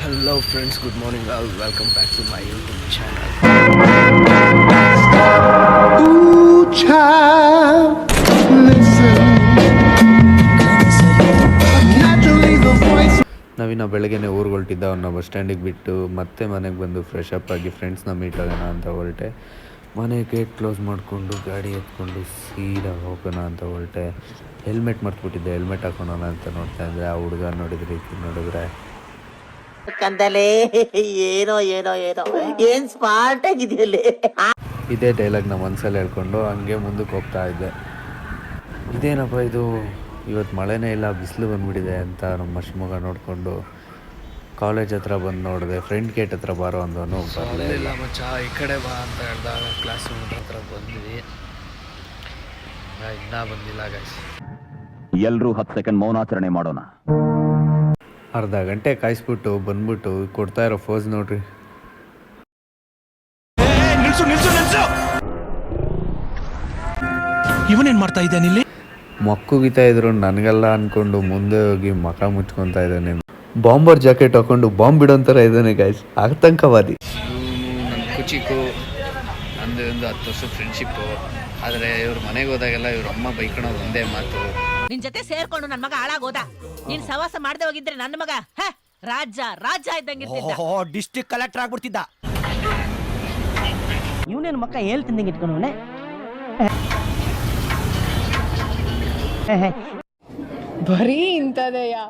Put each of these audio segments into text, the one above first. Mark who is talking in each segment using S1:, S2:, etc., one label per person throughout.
S1: Hello friends, good morning all. Welcome back to my YouTube channel. Ooh, child, listen. Naturally the voice.
S2: ನಾವಿನ್ನ ಬೆಳಗ್ಗೆನೇ ಊರಿಗೆ ಹೊರಟಿದ್ದ ಅವನ್ನ bus ಸ್ಟ್ಯಾಂಡಿಗೆ ಬಿಟ್ಟು ಮತ್ತೆ ಮನೆಗೆ ಬಂದು ಫ್ರೆಶ್ ಅಪ್ ಆಗಿ ಫ್ರೆಂಡ್ಸ್ನ ಮೀಟ್ ಆಗೋಣ ಅಂತ ಹೊರಟೆ. ಮನೆ ಗೇಟ್ ಕ್ಲೋಸ್ ಮಾಡಿಕೊಂಡು ಗಾಡಿ ಎತ್ಕೊಂಡು ಸೀದಾ ಹೋಗೋಣ ಅಂತ ಹೊರಟೆ. ಹೆಲ್ಮೆಟ್ ಮರ್ತ್ಬಿಟ್ಟಿದ್ದೆ, ಹೆಲ್ಮೆಟ್ ಹಾಕೋಣ ಅಂತ ನೋಡ್ತಾ ಇದ್ದೆ. ಆ ಹುಡುಗ ನೋಡಿದ್ರೆ
S3: ಕಂದಲೇ ಏನೋ ಏನೋ ಏನೋ ಏನ್ ಸ್ಮಾರ್ಟ್ ಆಗಿದೆಯಲ್ಲಿ.
S2: ಇದೇ ಡೈಲಾಗ್ ನಮ್ಮ ಮನಸ್ಸಲ್ಲಿ ಹೇಳ್ಕೊಂಡು ಹಂಗೆ ಮುಂದಕ್ಕೆ ಹೋಗ್ತಾ ಇದ್ದೆ. ಇದೇನಪ್ಪ ಇದು, ಇವತ್ತು ಮಳೆನೇ ಇಲ್ಲ, ಬಿಸಿಲು ಬಂದುಬಿಟ್ಟಿದೆ ಅಂತ ನಮ್ಮ ಶಿವಮೊಗ್ಗ ನೋಡಿಕೊಂಡು ಕಾಲೇಜ್ ಹತ್ರ ಬಂದು ನೋಡಿದೆ. ಫ್ರೆಂಡ್ ಗೇಟ್ ಹತ್ರ ಬಾರೋ ಅಂದವನು
S1: ಬರಲಿಲ್ಲ ಮಚ್ಚ, ಈ ಕಡೆ ಬಾ ಅಂತ ಹೇಳ್ದಾಗ ಕ್ಲಾಸ್ ರೂಮ್ ಹತ್ರ ಬಂದ್ವಿ. ಇನ್ನೂ ಬಂದಿಲ್ಲ ಗೈಸ್.
S4: ಎಲ್ಲರೂ 10 ಸೆಕೆಂಡ್ ಮೌನಾಚರಣೆ ಮಾಡೋಣ.
S2: ಅರ್ಧ ಗಂಟೆ ಕಾಯಿಸ್ಬಿಟ್ಟು ಬಂದ್ಬಿಟ್ಟು ಕೊಡ್ತಾ ಇರೋ ಫೋಸ್ ನೋಡ್ರಿ.
S5: ಇವನೇನ್ ಮಾಡ್ತಾ ಇದ್ದಾನೆ ಇಲ್ಲಿ?
S2: ಮಕ್ಕುಗಿತಾ ಇದ್ರು ನನಗೆಲ್ಲ ಅನ್ಕೊಂಡು ಮುಂದೆ ಹೋಗಿ ಮಕ ಮುಚ್ಕೊತಾ ಇದ್ದಾನೆ. ಬಾಂಬರ್ ಜಾಕೆಟ್ ಹಾಕೊಂಡು ಬಾಂಬ್ ಬಿಡೋಂಥರ ಇದ್ದಾನೆ ಗೈಸ್, ಆತಂಕವಾದಿ.
S1: ನನ್ನ ಕುಚಿಕು ನಂದು ಒಂದು 10 ವರ್ಷ ಫ್ರೆಂಡ್ಶಿಪ್ಪು. ಆದರೆ ಇವ್ರ ಮನೆಗೆ ಹೋದಾಗೆಲ್ಲ ಇವ್ರ ಅಮ್ಮ ಬೈಕೊಳೋದು ಒಂದೇ ಮಾತು,
S3: ನಿನ್ ಜೊತೆ ಸೇರ್ಕೊಂಡು ನನ್ ಮಗ ಹಾಳಾಗೋದ. ನೀನ್ ಸವಾಸ ಮಾಡದೆ ಹೋಗಿದ್ರೆ ನನ್ನ ಮಗ ರಾಜ ಇದ್ದಂಗಿರ್ತಿದ್ದ.
S5: District collector ಆಗ್ಬಿಡ್ತಿದ್ದ.
S3: ಇವನೇನು ಮಕ್ಕ ಹೇಳ್ತಿದ್ದಂಗೆ ಇಟ್ಕೊಂಡವನೆ.
S6: ಬರೀ ಇಂಥದೆಯಾ?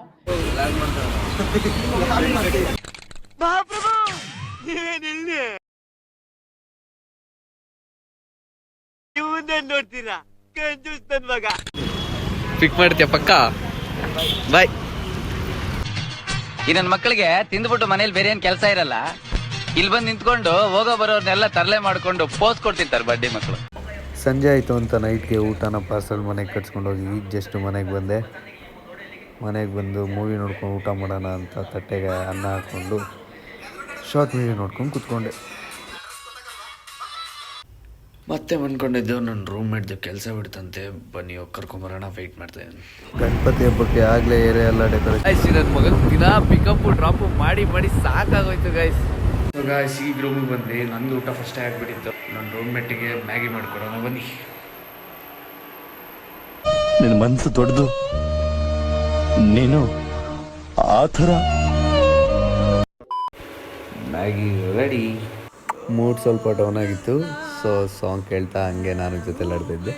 S3: ನೋಡ್ತೀರಾ ನನ್ ಮಗ
S1: ಪಿಕ್ ಮಾಡ್ತೀಯ ಪಕ್ಕ. ಬಾಯ್.
S7: ಈ ನನ್ನ ಮಕ್ಕಳಿಗೆ ತಿಂದ್ಬಿಟ್ಟು ಮನೇಲಿ ಬೇರೆ ಏನ್ ಕೆಲಸ ಇರಲ್ಲ, ಇಲ್ಲಿ ಬಂದು ನಿಂತ್ಕೊಂಡು ಹೋಗೋ ಬರೋರ್ನೆಲ್ಲ ತರಲೆ ಮಾಡ್ಕೊಂಡು ಪೋಸ್ ಕೊಡ್ತಿರ್ತಾರೆ ಬಡ್ಡಿ ಮಕ್ಕಳು.
S2: ಸಂಜೆ ಆಯಿತು ಅಂತ ನೈಟ್ಗೆ ಊಟನ ಪಾರ್ಸಲ್ ಮನೆಗೆ ಕಟ್ಸ್ಕೊಂಡೋಗಿ ಈಗ ಜಸ್ಟ್ ಮನೆಗೆ ಬಂದೆ. ಮನೆಗೆ ಬಂದು ಮೂವಿ ನೋಡ್ಕೊಂಡು ಊಟ ಮಾಡೋಣ ಅಂತ ತಟ್ಟೆಗೆ ಅನ್ನ ಹಾಕ್ಕೊಂಡು ಶಾರ್ಟ್ ವಿಡಿಯೋ ನೋಡ್ಕೊಂಡು ಕೂತ್ಕೊಂಡೆ.
S1: ಮತ್ತೆ ಅಂದ್ಕೊಂಡಿದ್ದೆವು ನನ್ನ ರೂಮ್ಮೇಟ್ದು ಕೆಲಸ ಬಿಡ್ತಂತೆ, ಬನ್ನಿ ಹೋಗಿ ಕರ್ಕೊಂಬರೋಣ, ವೆಯ್ಟ್ ಮಾಡ್ತಾ ಇದ್ದೀನಿ.
S2: ಗಣಪತಿ ಹಬ್ಬಕ್ಕೆ ಆಗಲೇ ಏರಿಯಾ ಎಲ್ಲ ಡೆಕೋರೇಷನ್.
S1: ನನ್ನ ಮಗನ ದಿನ ಪಿಕಪ್ಪು ಡ್ರಾಪು ಮಾಡಿ ಸಾಕಾಗೋಯ್ತು ಗೈಸ್. ಸೊ ಗಾಯ್ಸ್, ಈಗ ರೂಮಿಗೆ ಬಂದು ನಂದು ಊಟ ಫಸ್ಟೇ ಆಗಿಬಿಟ್ಟಿತ್ತು. ನನ್ನ ರೂಮ್ಮೇಟಿಗೆ ಮ್ಯಾಗಿ ಮಾಡಿಕೊಡೋಣ ಬನ್ನಿ.
S5: ನಿನ್ನ ಮನಸ್ಸು ದೊಡ್ಡದು, ನೀನು ಆ ಥರ.
S2: Maggi ready. ಮೂಡ್ ಸ್ವಲ್ಪ ಡೌನ್ ಆಗಿತ್ತು, ಸೊ ಸಾಂಗ್ ಕೇಳ್ತಾ ಹಂಗೆ ನಾನು ಜೊತೆಲಾಡ್ತಿದ್ದೆ.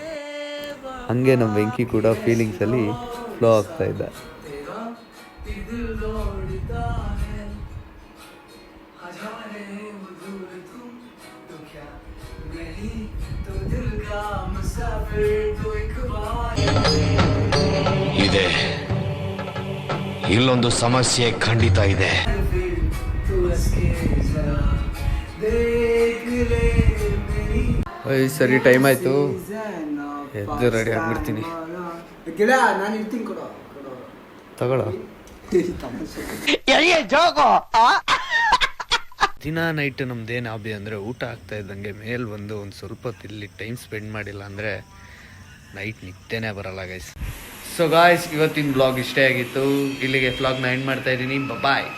S2: ಹಂಗೆ ನಮ್ಮ ವೆಂಕಿ ಕೂಡ ಫೀಲಿಂಗ್ಸಲ್ಲಿ ಫ್ಲೋ ಆಗ್ತಾ ಇದ್ದ.
S8: ಇದೆ, ಇಲ್ಲೊಂದು ಸಮಸ್ಯೆ ಖಂಡಿತ ಇದೆ.
S1: ಸರಿ, ಟೈಮ್ ಆಯಿತು, ಎದ್ದು ರೆಡಿ ಆಗಿಬಿಡ್ತೀನಿ. ತಗೊಳ್ಳೋ. ದಿನ ನೈಟ್ ನಮ್ದೇನು ಹಾಬಿ ಅಂದರೆ ಊಟ ಆಗ್ತಾ ಇದ್ದಂಗೆ ಮೇಲೆ ಬಂದು ಒಂದು ಸ್ವಲ್ಪ ಹೊತ್ತು ಇಲ್ಲಿ ಟೈಮ್ ಸ್ಪೆಂಡ್ ಮಾಡಿಲ್ಲ ಅಂದರೆ ನೈಟ್ ನಿದ್ದೆನೇ ಬರಲ್ಲ ಗೈಸ್. ಸೊ ಗಾಯ್ಸ್, ಇವತ್ತಿನ ಬ್ಲಾಗ್ ಇಷ್ಟೇ ಆಗಿತ್ತು. ಇಲ್ಲಿಗೆ ವ್ಲಾಗ್ನ ಎಂಡ್ ಮಾಡ್ತಾ ಇದ್ದೀನಿ. ಬಾಯ್.